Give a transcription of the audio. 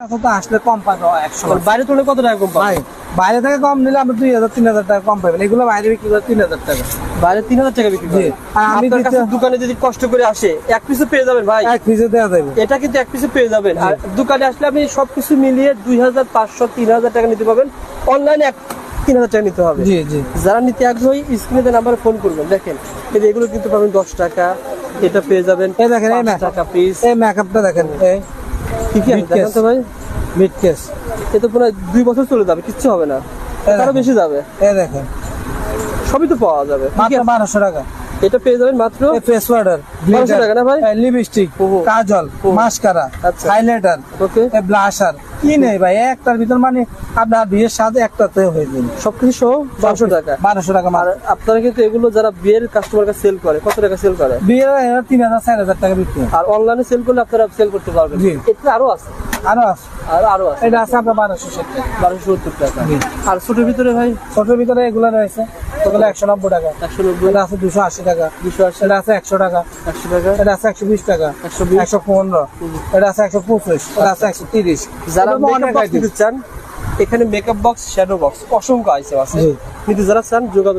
আসলে কম পাবো 100 বাইরে তুলে কত টাকা কম পাবেন? ভাই বাইরে থেকে কম নিলে আমরা 2000-3000 টাকা কম পাবেন। এগুলো বাইরে বিক্রি করে 3000 টাকা। বাইরে 3000 টাকা বিক্রি করে। জি। আর আমি আপনার কাছে দোকানে যদি কষ্ট করে আসে এক পিসে পেয়ে যাবেন ভাই। এক পিসে দেওয়া যাবে। এটা কিন্তু এক পিসে পেয়ে যাবেন। আর দোকানে আসলে আপনি সবকিছু মিলিয়ে 2500-3000 টাকা নিতে পারবেন। অনলাইনে 3000 টাকা নিতে হবে। জি জি। যারা নিতে আগ্রহী স্ক্রিনে নাম্বারে ফোন করবেন। দেখেন এই যে এগুলো কিন্তু পাবেন 10 টাকা, এটা পেয়ে যাবেন এই দেখেন এই 5 টাকা পিস। এই মেকআপটা দেখেন, এই কি কি আছে দেখেন তো ভাই। মিড কেস, এটা পুরো 2 বছর চলে যাবে, কিচ্ছু হবে না, আরো বেশি যাবে। এই দেখেন সবই তো পাওয়া যাবে। মাত্র 1200 টাকা। এটা পেয়ে যাবেন মাত্র এই ফেস পাউডার, 1200 টাকা না ভাই? লিপস্টিক, ওহো। কাজল, মাস্কারা, আচ্ছা। হাইলাইটার, ওকে। এই ব্লাশার, কি নেই ভাই একটার ভিতর, মানে আপনার বিয়ের সাথে একটাতে হয়ে যাবে। সবকিছু সহ 1200 টাকা। 1200 টাকা আর আপনারা কিন্তু এগুলো যারা বিয়ের কাস্টমারকে সেল করে কত টাকা সেল করে? বিয়ের 3000-4000 টাকা বিক্রি হয়। আর অনলাইনে সেল করলে আপনারা সেল করতে পারবেন। জি। এটা আরো আছে, আরো আছে, আরো আছে। এটা আছে আপনার 1260 টাকা। 1270 টাকা। জি। আর ছোটের ভিতরে ভাই ছোটের ভিতরে এগুলো রয়েছে, ওগুলো 190 টাকা। 190, এটা আছে 280 টাকা। 280, এটা আছে 100 টাকা। 100 টাকা। এটা আছে 120 টাকা। 120, 115, এটা আছে 125, এটা আছে 130। যারা এরকম অনেক মেকআপ বক্স item। নিতে চান, এখানে মেকআপ বক্স, শ্যাডো বক্স অসংখ্য আছে। জি। কিন্তু যারা চান যোগাযোগ